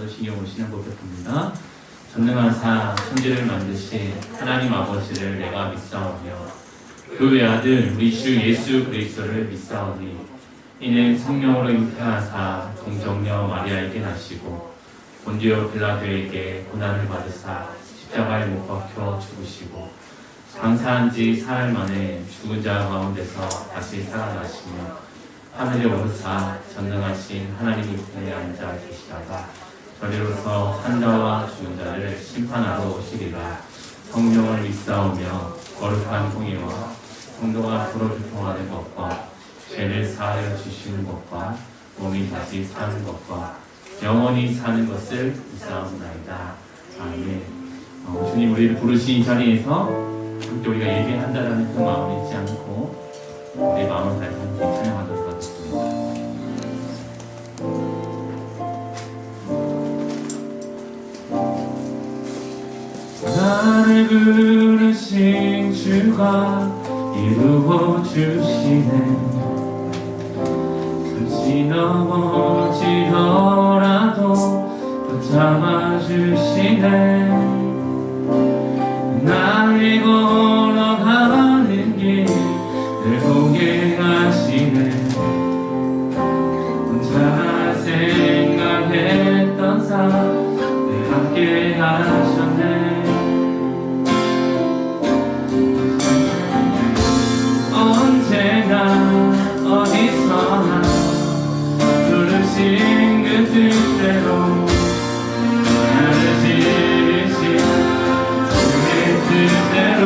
신경 오시는 것 같습니다. 전능하사 천지를 만드신 하나님 아버지를 내가 믿사오며 그 외아들 우리 주 예수 그리스도를 믿사오니 이는 성령으로 잉태하사 동정녀 마리아에게 나시고 본디오 빌라도에게 고난을 받으사 십자가에 못 박혀 죽으시고 장사한 지 사흘 만에 죽은 자 가운데서 다시 살아나시며 하늘에 오르사 전능하신 하나님 우편에 앉아 계시다가 저리로서 산자와 죽은 자를 심판하러 오시리라. 성령을 믿사오며 거룩한 공의와 성도가 서로 교통하는 것과 죄를 사하여 주시는 것과 몸이 다시 사는 것과 영원히 사는 것을 믿사옵나이다. 아멘. 주님 우리를 부르신 이 자리에서 함께 우리가 예배한다라는 그 마음을 잊지 않고 우리 마음을 다해서 함께 찬양하도록 하겠습니다. 나를 부르신 주가 이루어 주시네. 잠시 넘어지더라도 붙잡아 주시네. 나의 걸어가는 길 늘 보게 하시네. 혼자 생각했던 삶 늘 함께 하셨네. 언제나 어디서나 부르신 그 뜻대로 나를 지으신 주의 뜻대로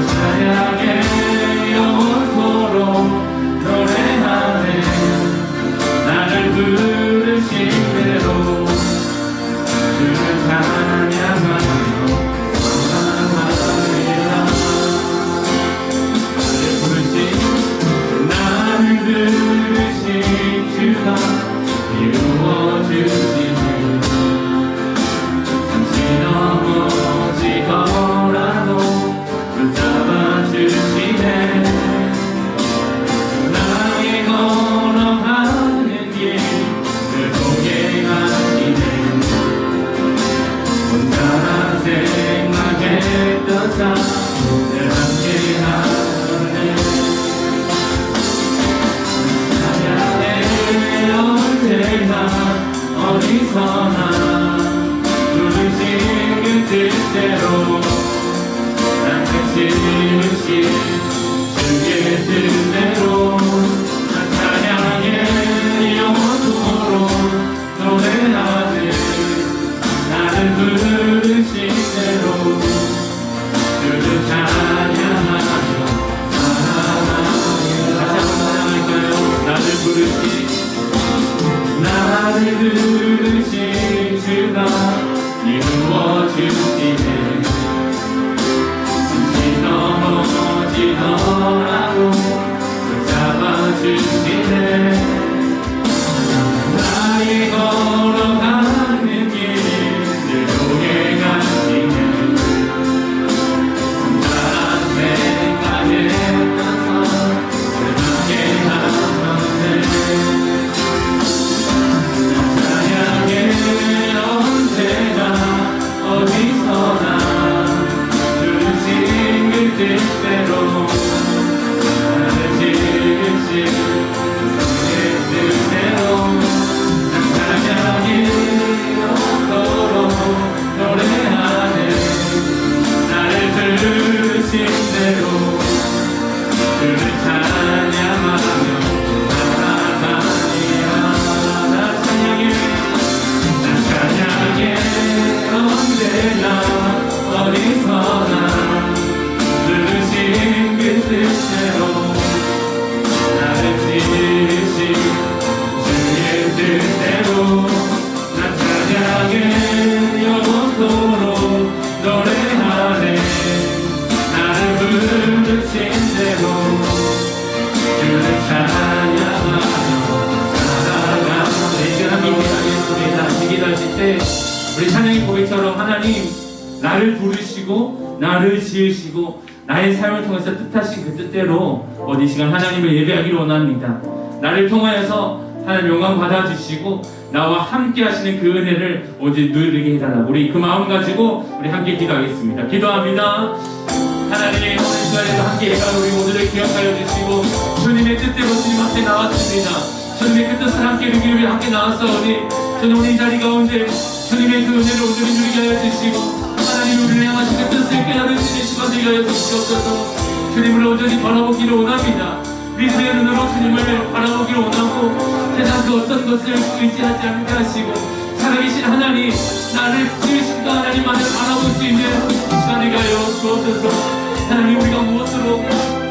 찬양의 영원토록 노래하네. 나를 부르신 대로 주를 찬양하며 부르신 주가 이루어주시네. 잠시 넘어지더라도 붙잡아주시네. 나의 걸어가는 길 늘 보게 하시네. 혼자 생각했던 삶 늘 함께 하셨네. 언제나 어디서나 부르신 그 뜻대로 나를 지으신 주의 뜻대로 난 찬양의 영원토록 노래하네. 나를 부르신 대로 주를 찬양하며 살아가리라. 다시 한번 찬양할까요? 나를 부르신 주가 이루어주시네. 잠시 넘어지더라도 붙잡아주시네. 나의 걸어가는 길 늘 보게 하시네. 혼자 생각했던 삶 늘 함께 하셨네. 어디서나 주신 그 뜻대로 나를 지으신 주의 뜻대로 난 찬양이 영원토록 노래하네. 나를 부르신 대로 주를 찬양하며 살아가리라. 나 찬양해 언제나 어디서나 부르신 그 뜻대로 나를 지으신 주의 뜻대로 난 찬양해 영원토록 노래하네. 나를 부르신 대로 주를 찬양하며 살아가네. 이제 함께 기도하겠습니다. 기도하실 때 우리 찬양의 고백처럼 하나님 나를 부르시고 나를 지으시고 나의 삶을 통해서 뜻하신 그 뜻대로 이 시간 하나님을 예배하기를 원합니다. 나를 통하여서 하나님 영광 받아주시고 나와 함께 하시는 그 은혜를 오직 누리게 해달라고 우리 그 마음 가지고 우리 함께 기도하겠습니다. 기도합니다. 하나님, 오늘 시간에도 함께 해가 우리 모두를 기억하여 주시고 주님의 뜻대로 주님 앞에 나왔습니다. 주님의 그 뜻을 함께 이루기 위해 함께 나왔사오니 저는 오늘 이 자리 가운데 주님의 그 은혜를 온전히 누리게 하여 주시고 하나님 우리를 향하신 그 뜻을 깨달을 수 있는 시간 되게 하여 주시옵소서. 주님을 온전히 바라보기를 원합니다. 미소의 눈으로 주님을 바라보기를 원하고 세상 그 어떤 것을 의지하지 않게 하시고 살아계신 하나님, 나를 지으신 그 하나님만을 바라볼 수 있는 시간 되게 하여 주옵소서. 하나님, 우리가 무엇으로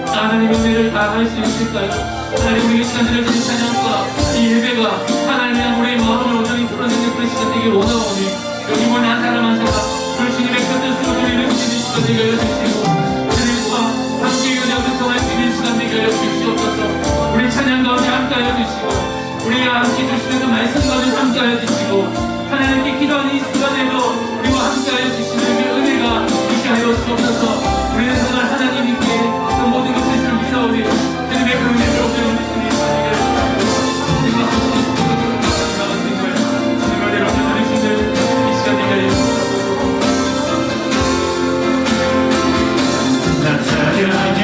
하나님의 은혜를 다 할 수 있을까요? 하나님, 우리의 시간들을 주신 찬양과 이 예배가 하나님의 우리의 마음을 온전히 풀어내는 그 시간 되길 원하오니 여기 모인 한 사람 한 사람 그 주님의 그 뜻으로 우리를 주시는 시간 되게 하여 주시고 주님과 함께 연약을 통할 수 있는 시간 되게 하여 주시옵소서. 우리 찬양 가운데 함께 하여 주시고 우리가 함께 주시는 그 말씀 가운데 함께 하여 주시고 하나님께 기도하는 이 시간에도 우리와 함께 하여 주시는 그 은혜가 있게 하여 주옵소서. 우리는 정말 하나님께 그 모든 것을 믿사오니 주님의 그 은혜를 온전히 주시니 주님을 내려오는 주시는 이 시간 되게 하여 주옵소서. 나 찬양해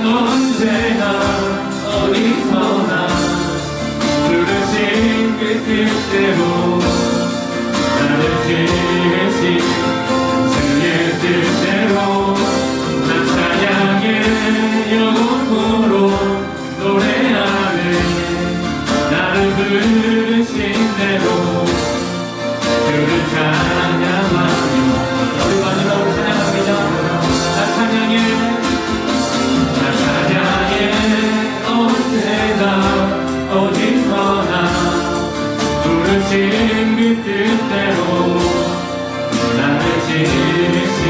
언제나 어디서나 부르신 그 뜻대로 나를 지으신 주의 뜻대로 나 찬양해 영혼으로 노래하네. 나를 부르신 대로 그를 찬양하며 우리 마지막으로 찬양합니다. 나 찬양해 언제나 어디서나 부르신 그 뜻대로 나를 지으신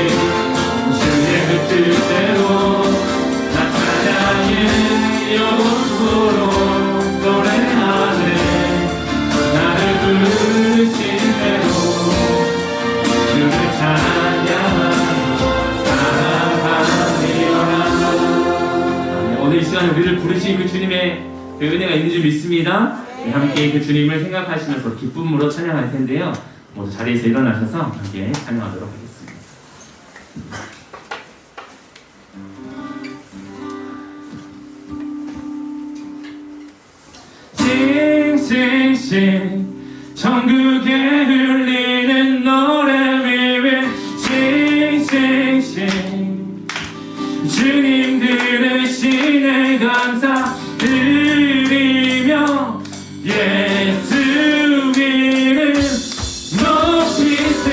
주의 그 뜻대로 나 찬양해 영혼으로 노래하네. 나를 부르신 대로 주를 찬양하며 살아가리라. 오늘 이 시간에 우리를 부르신 그 주님의 그 은혜가 있는 줄 믿습니다. 함께 그 주님을 생각하시면서 기쁨으로 찬양할 텐데요. 모두 자리에서 일어나셔서 함께 찬양하도록 하겠습니다. 싱싱싱 천국에 흘리는 노래 위에 싱싱싱 주님 들으시네 감사 드리며 예수 이름 높이세.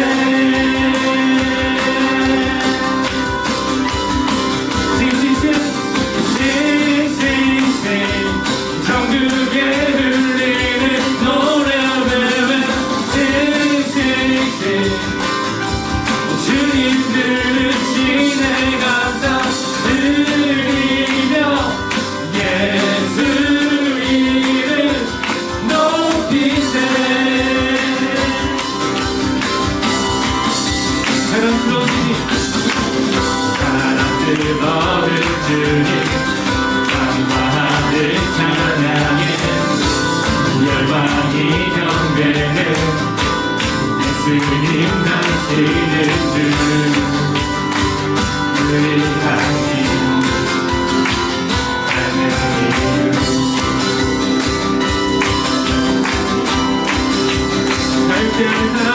싱싱싱 싱싱싱 천국에 흘리는 노래 외외 싱싱싱 주님 들으시네 감사 드리며 예수 이름 높이세. 사람들 버는 주님 감사하듯 찬양해. 열방이 경배해 예수님 나시는 주 의하니 하느님 갈대는 사람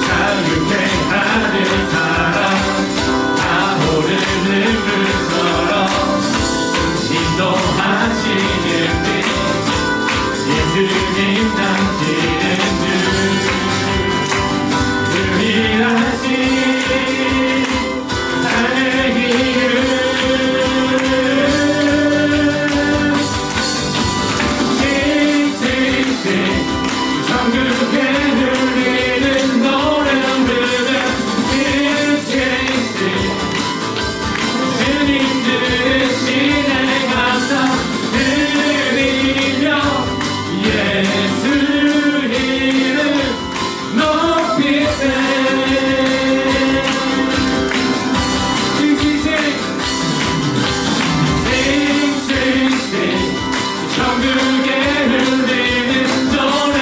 자유케 하는 사람 다 모르는 물처럼 인도하시는 듯 예수님 당신은 주 유일하신 하나의 이름 싱싱싱 천국에 흘리는 노래 부르며 싱싱싱 주님 들으시네 감사 드리며 예수 이름 높이세. 싱싱싱 싱싱싱 천국에 흘리는 노래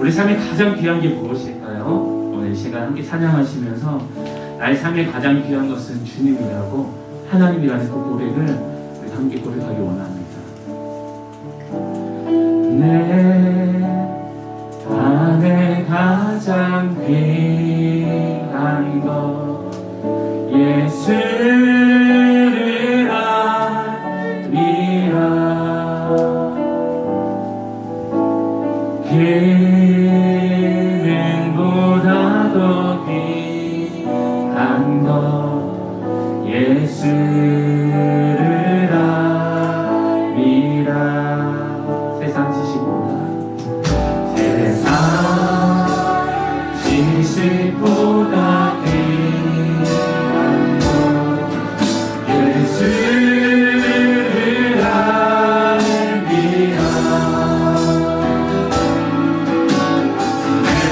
우리 삶에 가장 귀한 게 무엇일까요? 오늘 이 시간 함께 찬양하시면서 나의 삶에 가장 귀한 것은 주님이라고 하나님이라는 그 고백을 우리 함께 고백하기 원합니다. 내 안에 가장 귀한 것 예수를 알리라. 기름보다 더 귀한 더 예수를 알리라. 세상 지식보다 지식보다 귀한 것 예수를 알리라.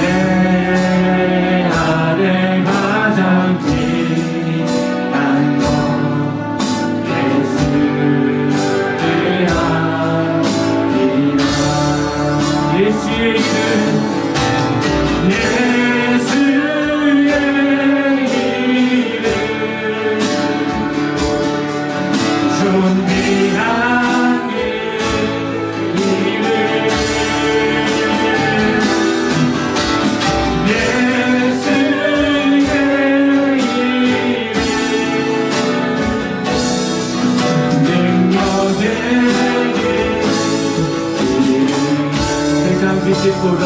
내 아들 가장 귀한 것 예수를 알리라. 예수의 이름 지식보다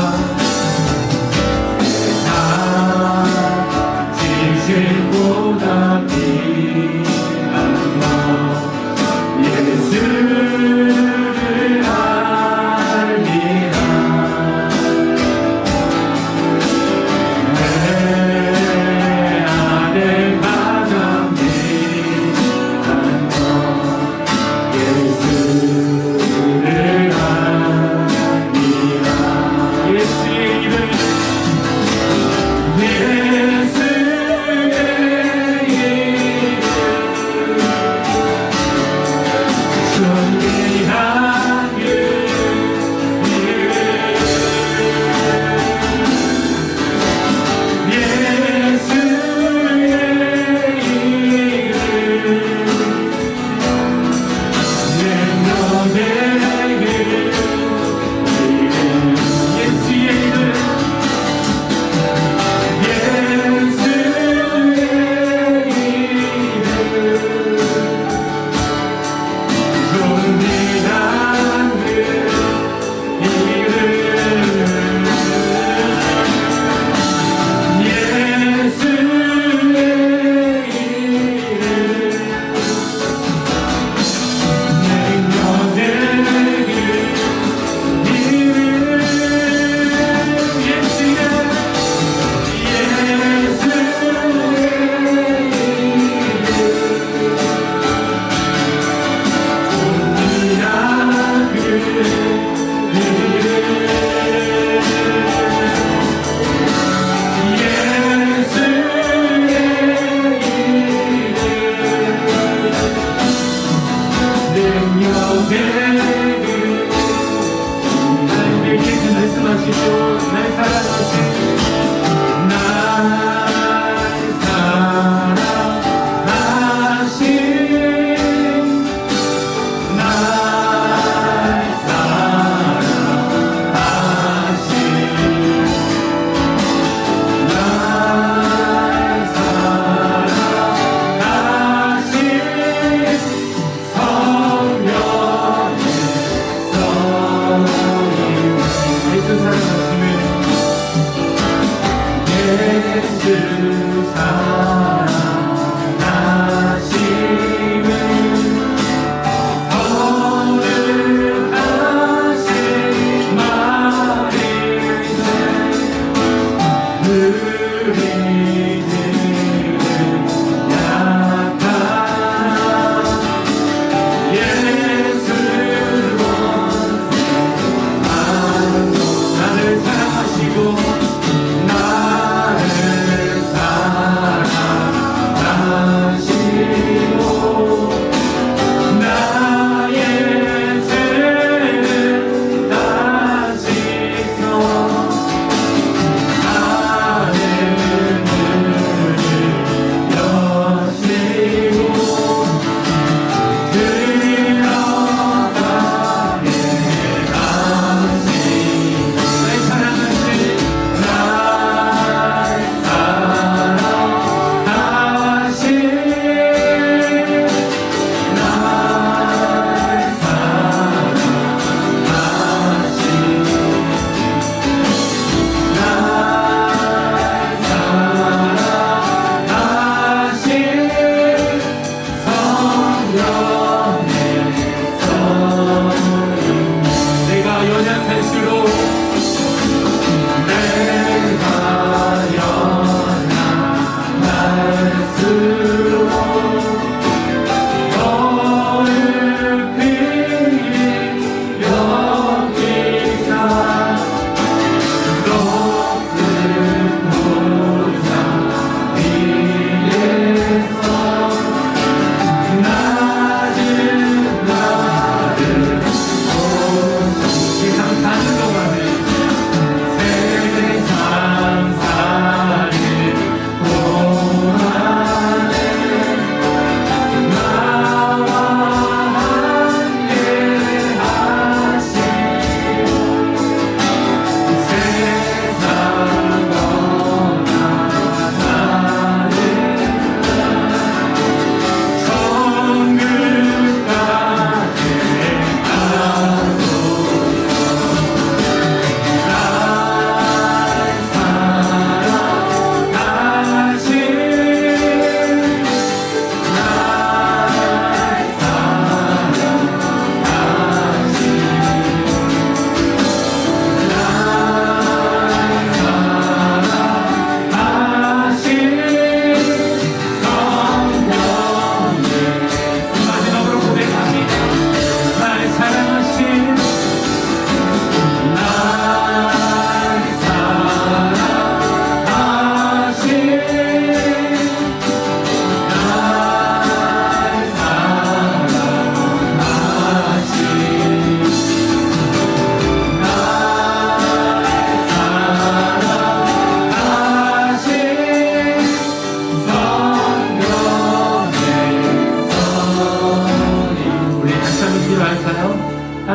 지식보다 귀한 것 예수를 알리라. 내 아들 가장 귀한 것 예수를 알리라. 예수의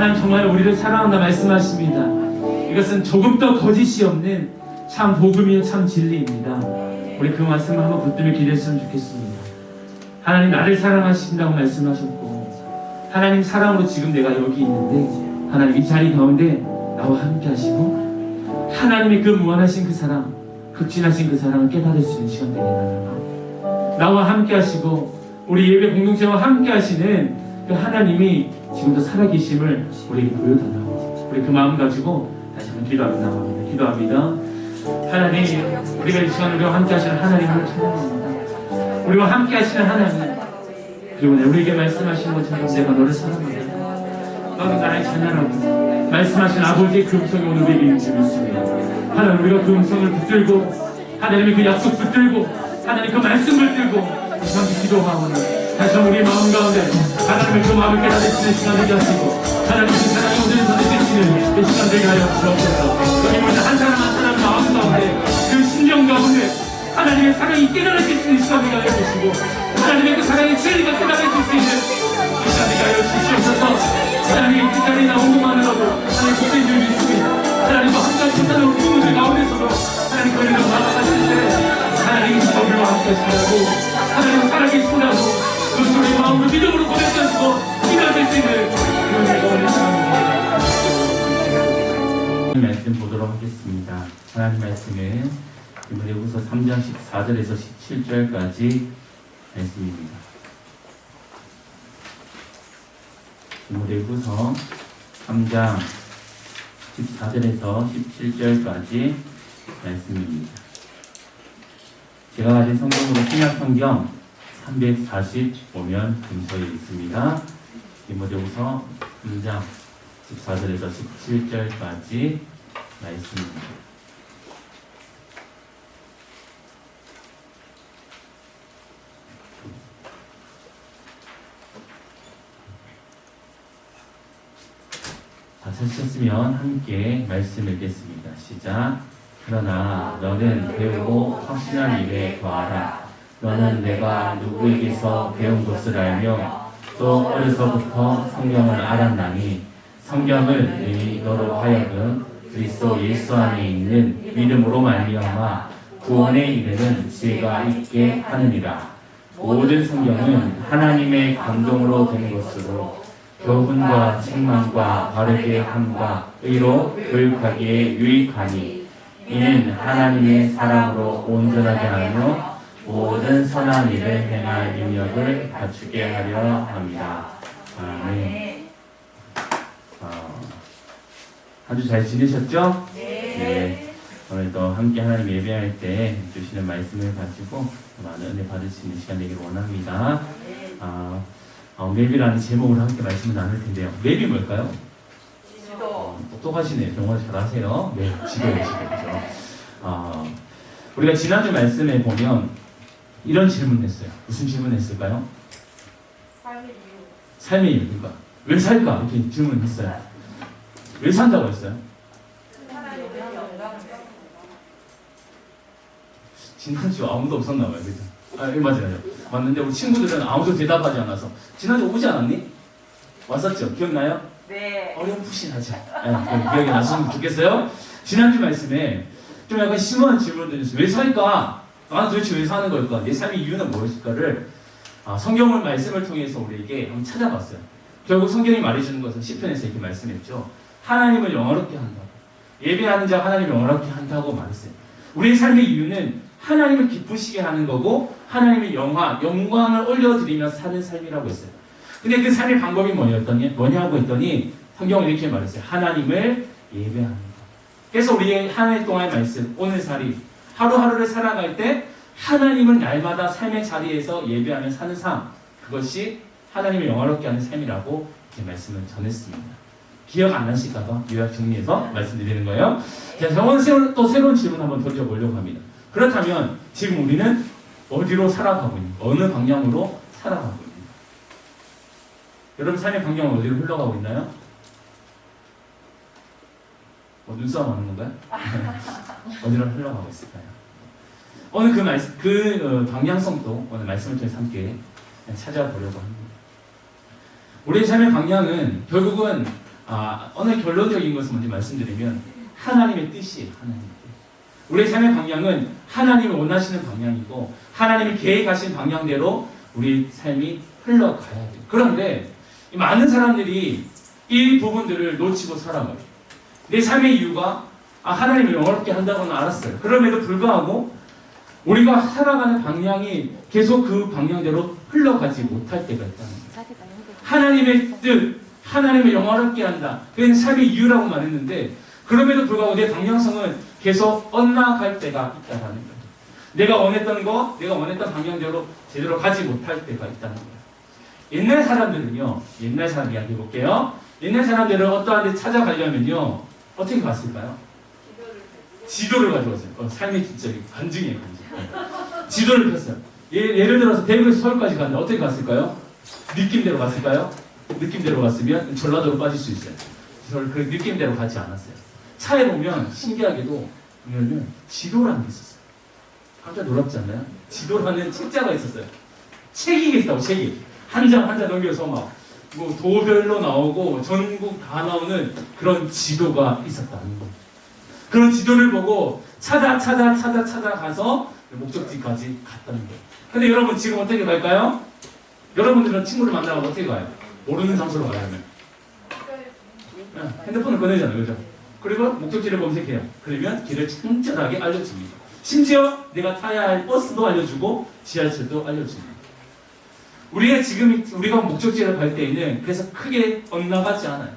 하나님 정말 우리를 사랑한다 말씀하십니다. 이것은 조금 더 거짓이 없는 참 복음이요 참 진리입니다. 우리 그 말씀을 한번 붙들며 기도했으면 좋겠습니다. 하나님 나를 사랑하신다고 말씀하셨고, 하나님 사랑으로 지금 내가 여기 있는데 하나님 이 자리 가운데 나와 함께 하시고, 하나님의 그 무한하신 그 사랑, 극진하신 그 사랑을 깨달을 수 있는 시간 되게 해달라고, 나와 함께 하시고 우리 예배 공동체와 함께 하시는 그 하나님이 지금도 살아계심을 우리에게 보여달라고, 우리 그 마음 가지고 다시 한번 기도합니다. 하나님, 우리가 이 시간 우리와 함께 하시는 하나님을 찬양합니다. 우리와 함께 하시는 하나님, 그리고 우리에게 말씀하시는 것처럼 내가 너를 사랑한다, 너는 나를 찬양하고 말씀하신 아버지의 그 음성이 오늘 우리에게 있는 줄 믿습니다. 하나님, 우리가 그 음성을 붙들고, 하나님의 그 약속 붙들고, 하나님 그 말씀 붙들고 다시 한번 기도하오니, 다시 한번 우리의 마음 가운데 하나님의 그 마음을 깨달을 수 있는 시간 되게 하시고, 하나님 그 사랑이 오늘은 전해지시는 그 시간 되게 하여 주옵소서. 여기 모든 한 사람 한 사람 마음 가운데 그 심령 가운데 하나님의 사랑이 깨달을 수 있는 시간 되게 하여 주시고, 하나님의 그 사랑의 진리가 깨달을 수 있는 시간 되게 하여 주시옵소서. 하나님 그 자리에 나온 것만으로도 하나님 복된 줄 믿습니다. 하나님과 함께 하신다는 우리 분들 가운데서도 하나님 거리를 나아가실 때 하나님 우리와 함께 하시라고, 하나님 살아계신다고 그 우리 마음으로 믿음으로 고백하시고 기도하실 수 있는 그런 내가 오늘 시간입니다. 말씀 보도록 하겠습니다. 하나님 말씀은 디모데후서 3장 14절에서 17절까지 말씀입니다. 디모데후서 3장 14절에서 17절까지 말씀입니다. 제가 가진 성경으로 신약성경 345면 근처에 있습니다. 디모데후서 3장 14절에서 17절까지 말씀입니다. 찾으셨으면 함께 말씀 읽겠습니다. 시작. 그러나 너는 배우고 확신한 일에 더하라. 너는 내가 누구에게서 배운 것을 알며 또 어려서부터 성경을 알았나니, 성경을 이미 너로 하여금 그리스도 예수 안에 있는 믿음으로 말미암아 구원에 이르는 지혜가 있게 하느니라. 모든 성경은 하나님의 감동으로 된 것으로 교훈과 책망과 바르게 함과 의로 교육하기에 유익하니, 이는 하나님의 사랑으로 온전하게 하며 모든 선한 일을 행할 능력을 갖추게 하려 합니다. 아멘. 아주 잘 지내셨죠? 네. 오늘도 함께 하나님 예배할 때 주시는 말씀을 가지고 많은 은혜 받을 수 있는 시간 되기를 원합니다. 맵이라는 제목으로 함께 말씀을 나눌 텐데요. 맵이 뭘까요? 지도. 똑똑하시네요. 정말 잘하세요. 네, 지도죠. 우리가 지난주 말씀에 보면 이런 질문을 했어요. 무슨 질문을 했을까요? 삶의 이유. 그러니까 왜 살까? 이렇게 질문을 했어요. 왜 산다고 했어요? 지난주 아무도 없었나 봐요. 그죠? 맞아요. 맞는데 우리 친구들은 아무도 대답하지 않아서. 지난주 오지 않았니? 왔었죠? 기억나요? 네. 어렴풋이 기억이 나셨으면 좋겠어요? 지난주 말씀에 좀 약간 심오한 질문을 드렸어요. 왜 살까? 나는 도대체 왜 사는 걸까? 내 삶의 이유는 무엇일까를 성경을 말씀을 통해서 우리에게 한번 찾아봤어요. 결국 성경이 말해주는 것은 시편에서 이렇게 말씀했죠. 하나님을 영화롭게 한다고. 예배하는 자 하나님을 영화롭게 한다고 말했어요. 우리의 삶의 이유는 하나님을 기쁘시게 하는 거고, 하나님의 영광을 올려드리며 사는 삶이라고 했어요. 근데 그 삶의 방법이 뭐냐고 했더니 성경은 이렇게 말했어요. 하나님을 예배하는 것. 그래서 우리의 한 해 동안의 말씀, 오늘살이 하루하루를 살아갈 때 하나님을 날마다 삶의 자리에서 예배하며 사는 삶, 그것이 하나님을 영화롭게 하는 삶이라고 이렇게 말씀을 전했습니다. 기억 안 나실까봐 요약 정리해서 말씀드리는 거예요. 자, 오늘 또 새로운 질문 한번 던져보려고 합니다. 그렇다면 지금 우리는 어디로 살아가고 있는, 어느 방향으로 살아가고 있는? 여러분 삶의 방향은 어디로 흘러가고 있나요? 눈싸움 하는 건가요? 어디로 흘러가고 있을까요? 오늘 그 방향성도 오늘 말씀을 통해서 함께 찾아보려고 합니다. 우리의 삶의 방향은 결국은 어느 결론적인 것을 먼저 말씀드리면 하나님의 뜻이에요. 하나님의 뜻. 우리의 삶의 방향은 하나님이 원하시는 방향이고 하나님이 계획하신 방향대로 우리 삶이 흘러가야 돼요. 그런데 많은 사람들이 이 부분들을 놓치고 살아가요. 내 삶의 이유가 하나님을 영원롭게 한다고는 알았어요. 그럼에도 불구하고 우리가 살아가는 방향이 계속 그 방향대로 흘러가지 못할 때가 있다는 거예요. 하나님의 뜻, 하나님을 영원롭게 한다. 그게 삶의 이유라고 말했는데 그럼에도 불구하고 내 방향성은 계속 엇나갈 때가 있다는 거예요. 내가 원했던 거, 내가 원했던 방향대로 제대로 가지 못할 때가 있다는 거예요. 옛날 사람들은요, 옛날 사람 이야기 해볼게요. 옛날 사람들은 어떠한 데 찾아가려면요, 어떻게 갔을까요? 지도를 가져왔어요. 삶의 진짜 간증이에요, 간증. 지도를 폈어요. 예를 들어서 대구에서 서울까지 갔는데 어떻게 갔을까요? 느낌대로 갔을까요? 느낌대로 갔으면 전라도로 빠질 수 있어요. 그 느낌대로 가지 않았어요. 차에 보면 신기하게도 보면은 지도라는 게 있었어요. 깜짝 놀랍지 않나요? 지도라는 책자가 있었어요. 책이 있다고, 책이. 한 장 한 장 넘겨서 막 뭐 도별로 나오고 전국 다 나오는 그런 지도가 있었다는 거예요. 그런 지도를 보고 찾아가서 목적지까지 갔다는 거예요. 근데 여러분 지금 어떻게 갈까요? 여러분들은 친구를 만나고 어떻게 가요? 모르는 장소로 가려면 핸드폰을 꺼내잖아요, 그죠? 그리고 목적지를 검색해요. 그러면 길을 친절하게 알려줍니다. 심지어 내가 타야 할 버스도 알려주고 지하철도 알려줍니다. 우리가 목적지를 갈 때에는 그래서 크게 엇나가지 않아요.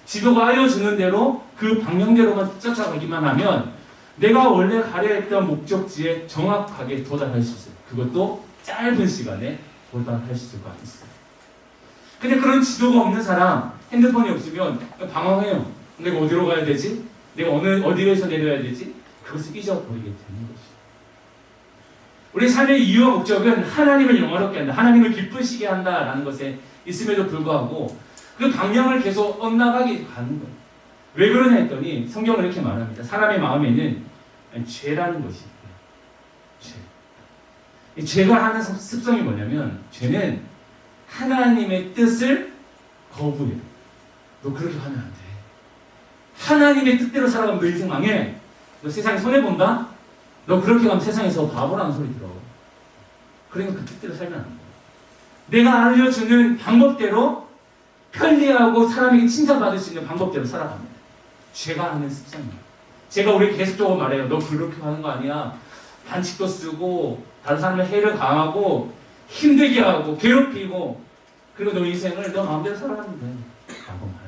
지도가 알려주는 대로 그 방향대로만 쫓아가기만 하면 내가 원래 가려 했던 목적지에 정확하게 도달할 수 있어요. 그것도 짧은 시간에 도달할 수가 있어요. 근데 그런 지도가 없는 사람, 핸드폰이 없으면 방황해요. 내가 어디로 가야 되지? 내가 어디에서 내려야 되지? 그것을 잊어버리게 되는 것이죠. 우리 삶의 이유와 목적은 하나님을 영화롭게 한다, 하나님을 기쁘시게 한다라는 것에 있음에도 불구하고 그 방향을 계속 엇나가게 가는 거예요. 왜 그러냐 했더니 성경은 이렇게 말합니다. 사람의 마음에는 죄라는 것이 있어요. 죄. 죄가 하는 습성이 뭐냐면 죄는 하나님의 뜻을 거부해요. 너 그렇게 하면 안 돼. 하나님의 뜻대로 살아가면 너 인생 망해. 너 세상에 손해본다? 너 그렇게 가면 세상에서 바보라는 소리 들어. 그러니까 그 뜻대로 살면 안 돼. 내가 알려주는 방법대로 편리하고 사람에게 칭찬받을 수 있는 방법대로 살아갑니다. 죄가 하는 습성이에요. 제가 우리 계속적으로 말해요. 너 그렇게 하는 거 아니야. 반칙도 쓰고 다른 사람의 해를 가하고 힘들게 하고 괴롭히고 그리고 너 인생을 너 마음대로 살아가면 돼. 라고 말합니다.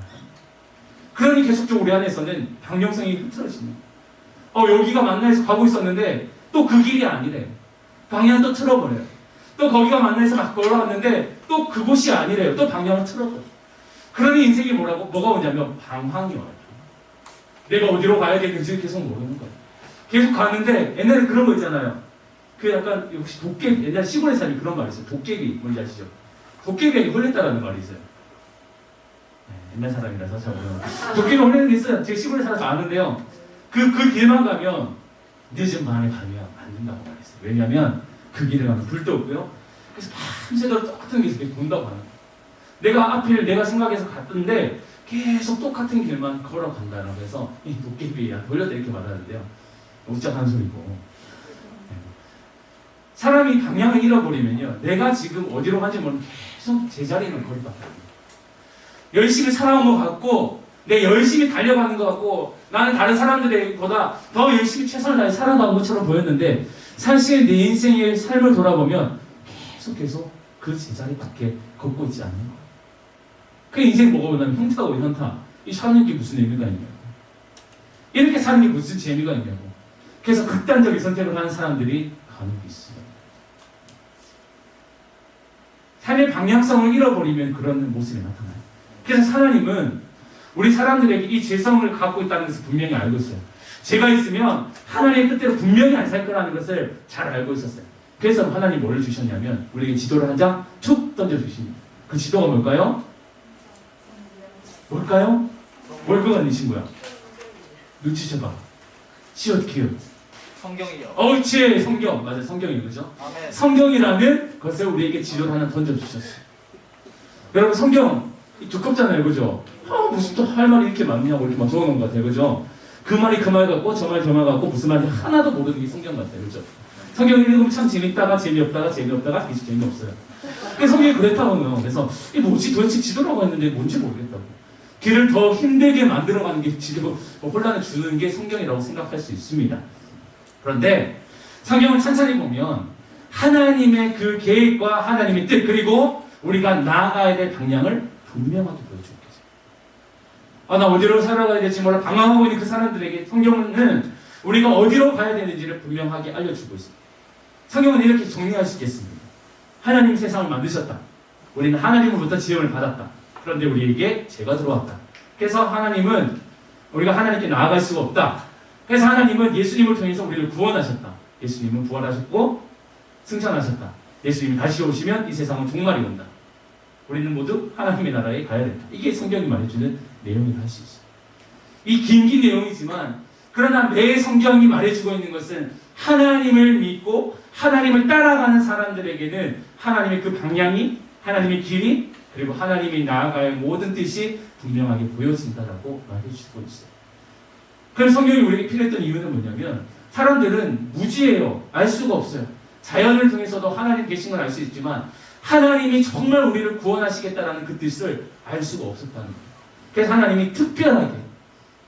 그러니 계속적으로 우리 안에서는 방향성이 흐트러집니다. 여기가 만나서 가고 있었는데 또 그 길이 아니래. 방향 또 틀어버려요. 또 거기가 만나서 막 걸어갔는데 또 그곳이 아니래요. 또 방향을 틀어버려요. 그러니 인생이 뭐가 오냐면 방황이 와요. 내가 어디로 가야 되는지 계속 모르는 거예요. 계속 가는데 옛날에 그런 거 있잖아요. 그 약간 혹시 도깨비, 옛날 시골에 사는 그런 말이 있어요. 도깨비 뭔지 아시죠? 도깨비에게 홀렸다라는 말이 있어요. 옛날 사람이라서 잘 모르는 도깨비 홀리는 게 있어요. 제가 시골에 살아서 아는데요. 그 길만 가면 늦은 밤에 가면 안 된다고 말했어요. 왜냐하면 그 길에 가면 불도 없고요. 그래서 밤새도록 똑같은 길을 계속 돈다고 하는 거예요. 내가 앞을 내가 생각해서 갔던데 계속 똑같은 길만 걸어간다라고 해서 이 도깨비야 돌렸다 이렇게 말하는데요. 웃자한 소리고. 사람이 방향을 잃어버리면요. 내가 지금 어디로 가는지 모르면 계속 제자리는 거리밖에 안 돼요. 열심히 살아온 것 같고 내 열심히 달려가는 것 같고 나는 다른 사람들보다 더 열심히 최선을 다해 살아가는 것처럼 보였는데 사실 내 인생의 삶을 돌아보면 계속 그 제자리밖에 걷고 있지 않는 거예요. 그 인생 뭐가 보면 현타가 오면 현타. 이 사는 게 무슨 의미가 있냐고. 이렇게 사는 게 무슨 재미가 있냐고. 그래서 극단적인 선택을 하는 사람들이 간혹 있어요. 삶의 방향성을 잃어버리면 그런 모습이 나타나요. 그래서 하나님은 우리 사람들에게 이 죄성을 갖고 있다는 것을 분명히 알고 있어요. 죄가 있으면 하나님의 뜻대로 분명히 안 살 거라는 것을 잘 알고 있었어요. 그래서 하나님 뭐를 주셨냐면 우리에게 지도를 한 장 툭 던져주십니다. 그 지도가 뭘까요? 뭘까요? 뭘 것 같으신 거야? 눈치채봐. 시옷 키읔. 성경이요. 옳지, 성경. 맞아요, 성경이에요, 그죠? 아멘. 성경이라는 것을 우리에게 지도를 하나 던져주셨어요. 여러분, 성경 두껍잖아요, 그죠? 무슨 또 할 말이 이렇게 많냐고 이렇게 막 적어놓은 것 같아요, 그죠? 그 말이 그 말 같고 저 말 저 말 같고 무슨 말인지 하나도 모르는 게 성경 같아요, 그죠? 성경 읽으면 참 재밌다가 재미없다가 재미없다가 계속 재미없어요. 성경이 그랬다고요. 그래서 이게 뭐지? 도대체 지도라고 했는데 뭔지 모르겠다고. 길을 더 힘들게 만들어가는 게 지도 혼란을 주는 게 성경이라고 생각할 수 있습니다. 그런데 성경을 천천히 보면 하나님의 그 계획과 하나님의 뜻 그리고 우리가 나아가야 될 방향을 분명하게 보여주고 계세요. 나 어디로 살아가야 될지 몰라 방황하고 있는 그 사람들에게 성경은 우리가 어디로 가야 되는지를 분명하게 알려주고 있습니다. 성경은 이렇게 정리할 수 있겠습니다. 하나님 세상을 만드셨다. 우리는 하나님으로부터 지음을 받았다. 그런데 우리에게 죄가 들어왔다. 그래서 하나님은 우리가 하나님께 나아갈 수가 없다. 그래서 하나님은 예수님을 통해서 우리를 구원하셨다. 예수님은 부활하셨고 승천하셨다. 예수님이 다시 오시면 이 세상은 종말이 온다. 우리는 모두 하나님의 나라에 가야 된다. 이게 성경이 말해주는 내용이라 할 수 있어요. 이 긴 내용이지만 그러나 매 성경이 말해주고 있는 것은 하나님을 믿고 하나님을 따라가는 사람들에게는 하나님의 그 방향이 하나님의 길이 그리고 하나님이 나아갈 모든 뜻이 분명하게 보여진다라고 말해주고 있어요. 그래서 성경이 우리에게 필요했던 이유는 뭐냐면 사람들은 무지해요. 알 수가 없어요. 자연을 통해서도 하나님 계신 걸 알 수 있지만 하나님이 정말 우리를 구원하시겠다라는 그 뜻을 알 수가 없었다는 거예요. 그래서 하나님이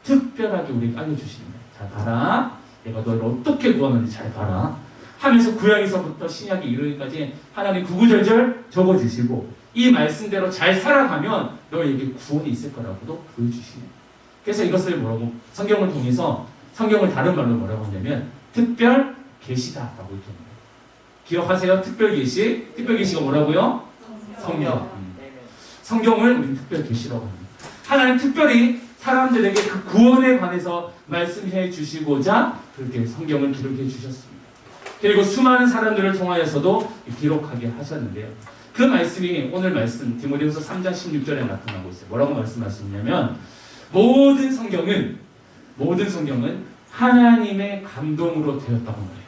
특별하게 우리에게 알려주시는 거예요. 자, 봐라. 내가 너를 어떻게 구원하는지 잘 봐라. 하면서 구약에서부터 신약에 이르기까지 하나님 구구절절 적어주시고 이 말씀대로 잘 살아가면 너에게 구원이 있을 거라고도 보여주시네요. 그래서 이것을 뭐라고 성경을 통해서 성경을 다른 말로 뭐라고 하냐면 특별 계시다라고 이렇게 합니다. 기억하세요? 특별 계시. 특별 계시가 뭐라고요? 성경. 성경을 우리는 특별 계시라고 합니다. 하나님 특별히 사람들에게 그 구원에 관해서 말씀해 주시고자 그렇게 성경을 기록해 주셨습니다. 그리고 수많은 사람들을 통하여서도 기록하게 하셨는데요. 그 말씀이 오늘 말씀 디모데후서 3장 16절에 나타나고 있어요. 뭐라고 말씀하시냐면 모든 성경은 하나님의 감동으로 되었다고 말해요.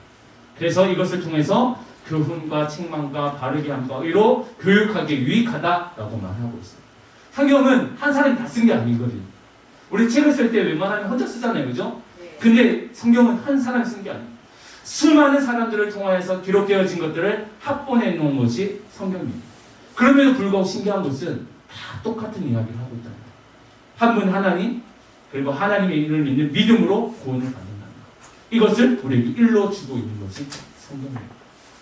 그래서 이것을 통해서 교훈과 책망과 바르게 함과 의로 교육하기에 유익하다라고 말하고 있어요. 성경은 한 사람이 다 쓴 게 아니거든요. 우리 책을 쓸 때 웬만하면 혼자 쓰잖아요, 그죠? 근데 성경은 한 사람이 쓴 게 아니에요. 수많은 사람들을 통하여서 기록되어진 것들을 합본해 놓은 것이 성경입니다. 그럼에도 불구하고 신기한 것은 다 똑같은 이야기를 하고 있다는 거예요. 한 분 하나님, 그리고 하나님의 이름을 믿는 믿음으로 구원을 받는다는 거예요. 이것을 우리에게 일러 주고 있는 것이 성경입니다.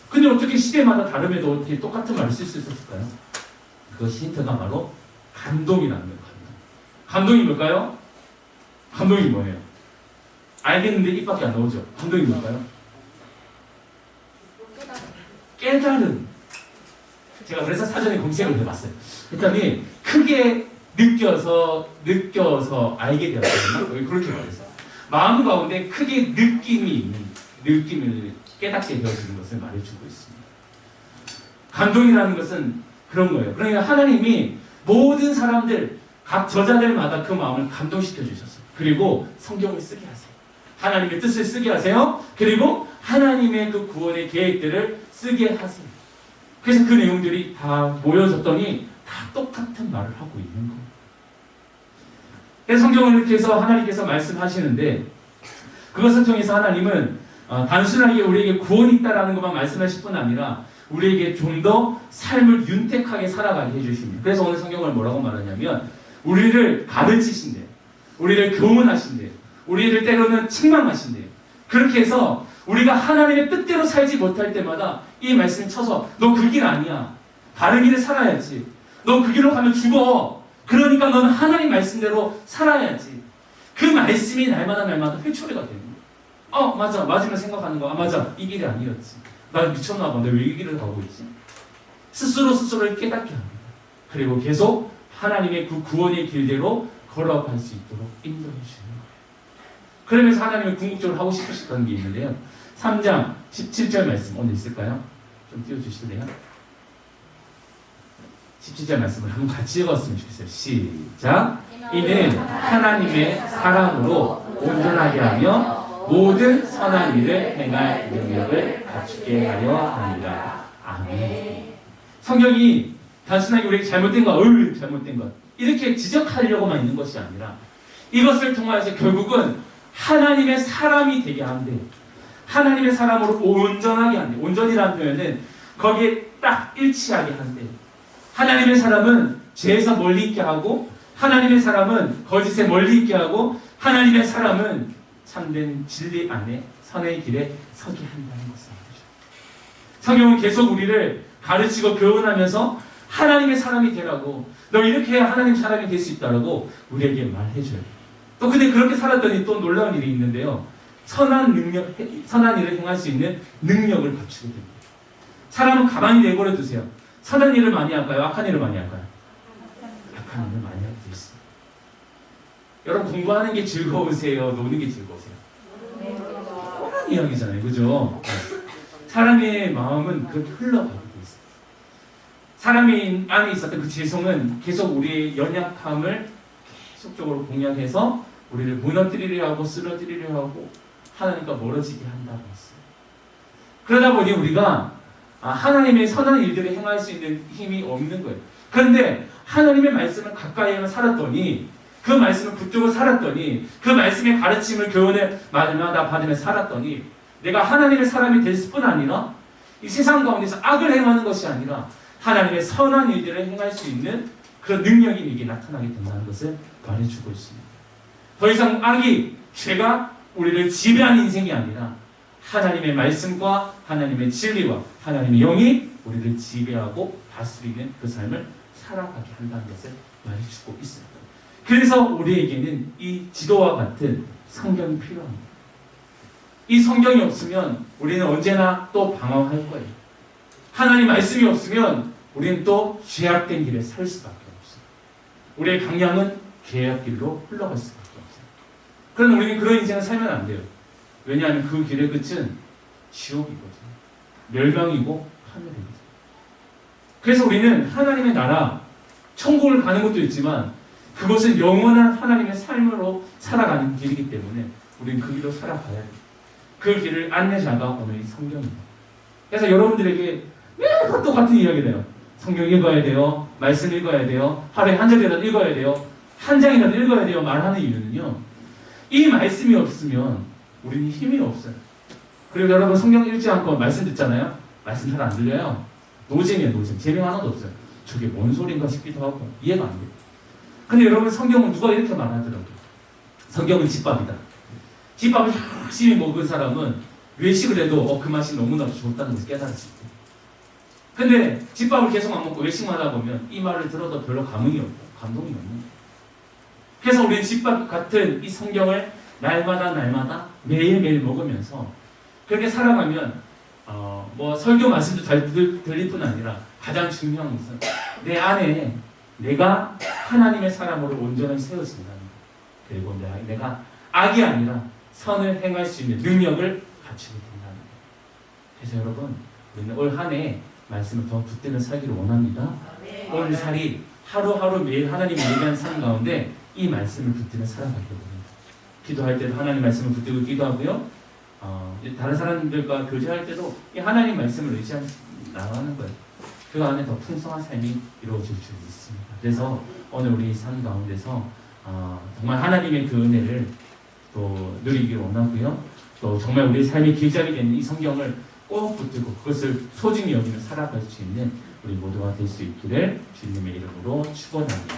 근데 어떻게 시대마다 다름에도 어떻게 똑같은 말을 쓸 수 있었을까요? 그것이 힌트가 바로 감동이라는 거예요. 감동이 뭘까요? 감동이 뭐예요? 알겠는데 입 밖에 안 나오죠? 감동이 뭘까요? 깨달음. 제가 그래서 사전에 검색을 해봤어요. 그랬더니 크게 느껴서 알게 되었거든요. 그렇게 말했어요. 마음 가운데 크게 느낌을 깨닫게 되어지는 것을 말해주고 있습니다. 감동이라는 것은 그런 거예요. 그러니까 하나님이 모든 사람들, 각 저자들마다 그 마음을 감동시켜 주셨어요. 그리고 성경을 쓰게 하세요. 하나님의 뜻을 쓰게 하세요. 그리고 하나님의 그 구원의 계획들을 쓰게 하세요. 그래서 그 내용들이 다 모여졌더니 다 똑같은 말을 하고 있는 거예요. 그래서 성경을 이렇게 해서 하나님께서 말씀하시는데 그것을 통해서 하나님은 단순하게 우리에게 구원이 있다라는 것만 말씀하실 뿐 아니라 우리에게 좀 더 삶을 윤택하게 살아가게 해주십니다. 그래서 오늘 성경을 뭐라고 말하냐면 우리를 가르치신대요. 우리를 교훈하신대요. 우리를 때로는 책망하신대요. 그렇게 해서 우리가 하나님의 뜻대로 살지 못할 때마다 이 말씀을 쳐서 너 그 길 아니야. 다른 길을 살아야지. 너 그 길로 가면 죽어. 그러니까 너는 하나님 말씀대로 살아야지. 그 말씀이 날마다 회초리가 되는 거예요. 맞아. 맞으면 생각하는 거. 맞아. 이 길이 아니었지. 나 미쳤나 봐. 내가 왜 이 길을 가고 있지? 스스로를 깨닫게 합니다. 그리고 계속 하나님의 그 구원의 길대로 걸어갈 수 있도록 인도해 주시는 거예요. 그러면서 하나님이 궁극적으로 하고 싶으셨던 게 있는데요. 3장 17절 말씀 오늘 있을까요? 좀 띄워주실래요? 17절 말씀을 한번 같이 읽었으면 좋겠어요. 시작! 이는 하나님의 사랑으로 온전하게 하며 모든 선한 일을 행할 능력을 갖추게 하려 합니다. 아멘. 성경이 단순하게 우리에게 잘못된 것, 잘못된 것 이렇게 지적하려고만 있는 것이 아니라 이것을 통해서 결국은 하나님의 사람이 되게 한대. 하나님의 사람으로 온전하게 한대. 온전이라는 표현은 거기에 딱 일치하게 한대. 하나님의 사람은 죄에서 멀리 있게 하고, 하나님의 사람은 거짓에 멀리 있게 하고, 하나님의 사람은 참된 진리 안에 선의 길에 서게 한다는 것을 말이죠. 성경은 계속 우리를 가르치고 교훈하면서 하나님의 사람이 되라고, 너 이렇게 해야 하나님 사람이 될 수 있다라고 우리에게 말해줘요. 또 근데 그렇게 살았더니 또 놀라운 일이 있는데요. 선한 일을 행할 수 있는 능력을 갖추게 됩니다. 사람은 가만히 내버려 두세요. 선한 일을 많이 할까요? 악한 일을 많이 할까요? 악한 일을 많이 하게 돼 있습니다. 여러분, 공부하는 게 즐거우세요? 노는 게 즐거우세요? 그런 이야기잖아요. 그죠? 사람의 마음은 그렇게 흘러가게 돼 있어요. 사람이 안에 있었던 그 죄성은 계속 우리의 연약함을 계속적으로 공략해서 우리를 무너뜨리려 하고 쓰러뜨리려 하고 하나님과 멀어지게 한다고 했어요. 그러다 보니 우리가 하나님의 선한 일들을 행할 수 있는 힘이 없는 거예요. 그런데 하나님의 말씀을 가까이 살았더니, 그 말씀을 붙들고 살았더니, 그 말씀의 가르침을 교훈을 마다 받으며 살았더니 내가 하나님의 사람이 될 뿐 아니라 이 세상 가운데서 악을 행하는 것이 아니라 하나님의 선한 일들을 행할 수 있는 그런 능력이 이게 나타나게 된다는 것을 말해주고 있습니다. 더 이상 악이, 죄가 우리를 지배하는 인생이 아니라 하나님의 말씀과 하나님의 진리와 하나님의 영이 우리를 지배하고 다스리는 그 삶을 살아가게 한다는 것을 말해주고 있습니다. 그래서 우리에게는 이 지도와 같은 성경이 필요합니다. 이 성경이 없으면 우리는 언제나 또 방황할 거예요. 하나님 말씀이 없으면 우리는 또 죄악된 길에 살 수밖에 없어요. 우리의 방향은 죄악길로 흘러갈 수밖에 없어요. 그럼 우리는 그런 인생을 살면 안 돼요. 왜냐하면 그 길의 끝은 지옥이거든요. 멸망이고 하늘이거든요. 그래서 우리는 하나님의 나라, 천국을 가는 것도 있지만 그것은 영원한 하나님의 삶으로 살아가는 길이기 때문에 우리는 그 길로 살아가야 돼요. 그 길을 안내자가 오늘 이 성경입니다. 그래서 여러분들에게 매번 똑같은 이야기를 해요. 성경 읽어야 돼요. 말씀 읽어야 돼요. 하루에 한 절이라도 읽어야 돼요. 한 장이라도 읽어야 돼요. 말하는 이유는요. 이 말씀이 없으면 우리는 힘이 없어요. 그리고 여러분 성경 읽지 않고 말씀 듣잖아요. 말씀 잘 안 들려요. 노잼이에요. 노잼. 재미 하나도 없어요. 저게 뭔 소린가 싶기도 하고 이해가 안 돼요. 근데 여러분 성경은 누가 이렇게 말하더라고요. 성경은 집밥이다. 집밥을 열심히 먹은 사람은 외식을 해도 그 맛이 너무나도 좋다는 것을 깨달을 수 있대요. 근데 집밥을 계속 안 먹고 외식만 하다 보면 이 말을 들어도 별로 감흥이 없고 감동이 없는 거예요. 그래서 우리는 집밥 같은 이 성경을 날마다 매일매일 먹으면서 그렇게 살아가면 뭐 설교 말씀도 잘 들릴 뿐 아니라 가장 중요한 것은 내 안에 내가 하나님의 사람으로 온전히 세워진다는 것. 그리고 내가 악이 아니라 선을 행할 수 있는 능력을 갖추게 된다는 것. 그래서 여러분 우리는 올 한 해 말씀을 더 붙들며 살기를 원합니다. 올 살이 하루하루 매일 하나님이 얘기하는 삶 가운데 이 말씀을 붙들며 살아가기를 원합니다. 기도할 때도 하나님 말씀을 붙들고 기도하고요. 다른 사람들과 교제할 때도 이 하나님 말씀을 의지하며 나가는 거예요. 그 안에 더 풍성한 삶이 이루어질 줄 믿습니다. 그래서 오늘 우리 삶 가운데서 정말 하나님의 그 은혜를 또 누리기를 원하고요. 또 정말 우리 삶의 길잡이 되는 이 성경을 꼭 붙들고 그것을 소중히 여기며 살아갈 수 있는 우리 모두가 될 수 있기를 주님의 이름으로 축원합니다.